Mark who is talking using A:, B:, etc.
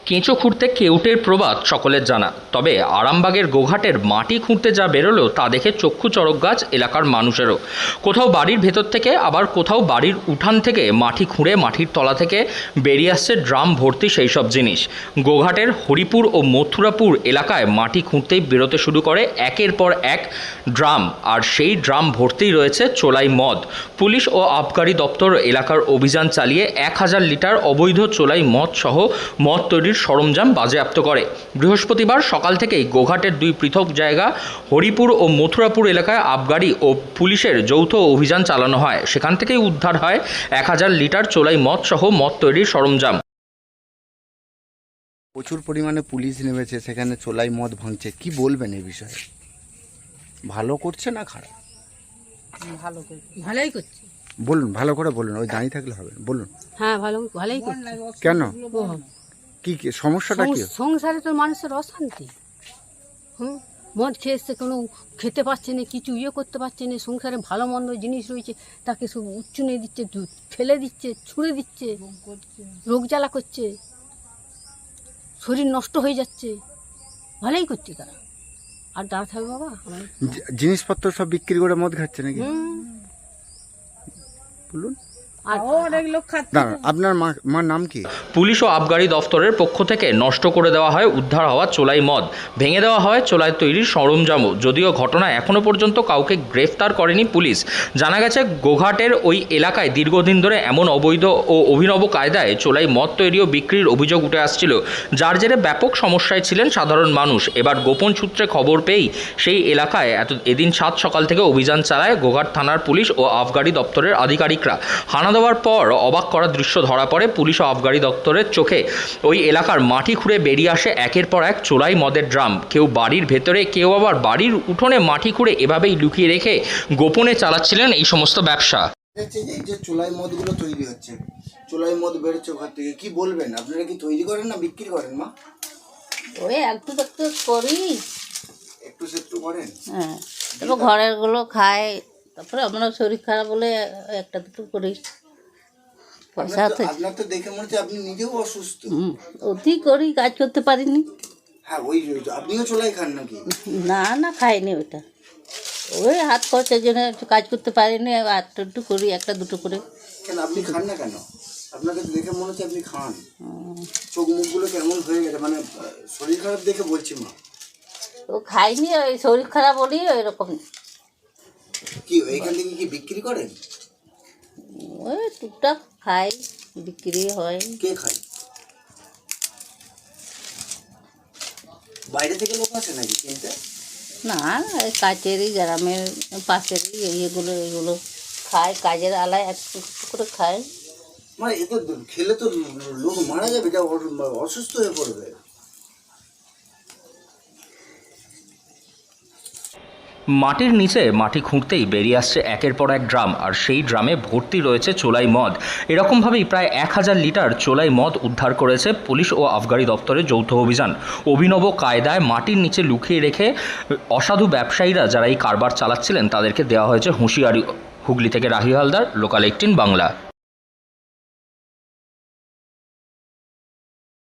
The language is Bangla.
A: কেঁচো খুঁড়তে কেউটের প্রবাদ সকলের জানা। তবে আরামবাগের গোঘাটের মাটি খুঁড়তে যা বেরোলো তা দেখে চক্ষু চড়ক গাছ এলাকার মানুষেরও। কোথাও বাড়ির ভেতর থেকে, আবার কোথাও বাড়ির উঠান থেকে মাটি খুঁড়ে মাটির তলা থেকে বেরিয়ে আসছে ড্রাম ভর্তি সেই সব জিনিস। গোঘাটের হরিপুর ও মথুরাপুর এলাকায় মাটি খুঁড়তেই বেরোতে শুরু করে একের পর এক ড্রাম, আর সেই ড্রাম ভর্তিই রয়েছে চোলাই মদ। পুলিশ ও আবগারি দপ্তর এলাকার অভিযান চালিয়ে 1000 লিটার অবৈধ চোলাই মদ সহ মদ তৈরির সরঞ্জাম বাজেয়াপ্ত করে। বৃহস্পতিবার সকাল থেকেই গোঘাটের দুই পৃথক জায়গা হরিপুর ও মথুরাপুর এলাকায় আবগারি ও পুলিশের যৌথ অভিযান চালানো হয়। সেখান থেকেই উদ্ধার হয় 1000 লিটার চোলাই মদ সহ মদ তৈরির সরঞ্জাম।
B: প্রচুর পরিমাণে পুলিশ নেমেছে, সেখানে চোলাই মদ ভাঙছে। কি বলবেন এই বিষয়ে? ভালো করছে না খারাপ?
C: ভালোই করছে।
B: বলুন, ভালো করে বলুন, ওই দাঁড়িয়ে থাকলে হবে, বলুন।
C: হ্যাঁ, ভালোই করছে।
B: কেন? কি সমস্যাটা কি?
C: সংসারে তো মানুষের অশান্তি। মদ খেয়ে এসছে, কোনো খেতে পারছে না, কিছু করতে পারছে না। সংসারে ভালো মন্দ জিনিস রয়েছে, তাকে সব উচ্চুনে দিচ্ছে, ফেলে দিচ্ছে, ছুঁড়ে দিচ্ছে, রোগ জ্বালা করছে, শরীর নষ্ট হয়ে যাচ্ছে। ভালোই করছে তারা। আর দাঁড়া থাকবে বাবা,
B: জিনিসপত্র সব বিক্রি করে মদ খাচ্ছে নাকি? বলুন। আপনার মার নাম কি?
A: পুলিশ ও আবগারি দফতরের পক্ষ থেকে নষ্ট করে দেওয়া হয় উদ্ধার হওয়া চোলাই মদ, ভেঙে দেওয়া হয় চোলাই তৈরির সরঞ্জামও। যদিও ঘটনায় এখনও পর্যন্ত কাউকে গ্রেফতার করেনি পুলিশ। জানা গেছে, গোঘাটের ওই এলাকায় দীর্ঘদিন ধরে এমন অবৈধ ও অভিনব কায়দায় চোলাই মদ তৈরি ও বিক্রির অভিযোগ উঠে আসছিল, যার জেরে ব্যাপক সমস্যায় ছিলেন সাধারণ মানুষ। এবার গোপন সূত্রে খবর পেয়েই সেই এলাকায় এদিন 7 সকাল থেকে অভিযান চালায় গোঘাট থানার পুলিশ ও আবগারি দপ্তরের আধিকারিকরা। হানা দেওয়ার পর অবাক করা দৃশ্য ধরা পড়ে পুলিশ ও আবগারি দপ্তরের চোখে। ওই এলাকার মাটি খুঁড়ে বেরিয়ে আসে একের পর এক চোলাই মদের ড্রাম। কেউ বাড়ির ভেতরে, কেউ আবার বাড়ির উঠোনে মাটি খুঁড়ে এভাবেই লুকিয়ে রেখে গোপনে চালাচ্ছিলেন এই সমস্ত ব্যবসা।
B: এই যে চোলাই মদগুলো তৈরি হচ্ছে, চোলাই মদ বেরোচ্ছে ওখান থেকে, কি বলবেন? আপনারা কি তৈরি করেন না বিক্রি করেন মা?
D: ওই একটু করি,
B: একটু সেটু করেন।
D: হ্যাঁ, তারপর ঘরের গুলো খায়, তারপরে আমরা শরীর খারাপ বলে একটা দুটো করি। পয়সা
B: আপনার তো দেখে মনে হচ্ছে আপনি নিজেও অসুস্থ।
D: অতি করি, কাজ করতে পারিনি।
B: হ্যাঁ, ওই আপনিও চোলাই খান নাকি?
D: না খাইনি ওইটা। ওই হাত খরচার জন্য কাজ করতে পারিনি, একটু করি, একটা দুটো করে।
B: কেন আপনি খান না কেন? আপনাকে দেখে মনে হচ্ছে আপনি খান। চোখ মুখগুলো কেমন হয়ে গেছে, মানে শরীর খারাপ দেখে বলছি মা।
D: ও খাইনি, ওই শরীর খারাপ বলি ওই রকম।
B: কি এইখান থেকে কি বিক্রি করেন?
D: ওই টুকটাক খাই, বিক্রি হয়।
B: কে খায়? বাইরে থেকে লোক আসে নাকি কিনতে?
D: না, এই কাছেরই, গ্রামের পাশেরই এগুলো খায়, কাজের আলায় একটু করে খায়।
B: মানে এ তো খেলে তো লোক মারা যাবে, যা অসুস্থ হয়ে পড়বে।
A: মাটির নিচে মাটি খুঁড়তেই বেরিয়ে আসছে একের পর এক ড্রাম, আর সেই ড্রামে ভর্তি রয়েছে চোলাই মদ। এরকমভাবেই প্রায় 1000 লিটার চোলাই মদ উদ্ধার করেছে পুলিশ ও আবগারি দপ্তরের যৌথ অভিযান। অভিনব কায়দায় মাটির নিচে লুকিয়ে রেখে অসাধু ব্যবসায়ীরা যারা এই কারবার চালাচ্ছিলেন তাদেরকে দেওয়া হয়েছে হুঁশিয়ারি। হুগলি থেকে রাহি হালদার, লোকাল 18 বাংলা।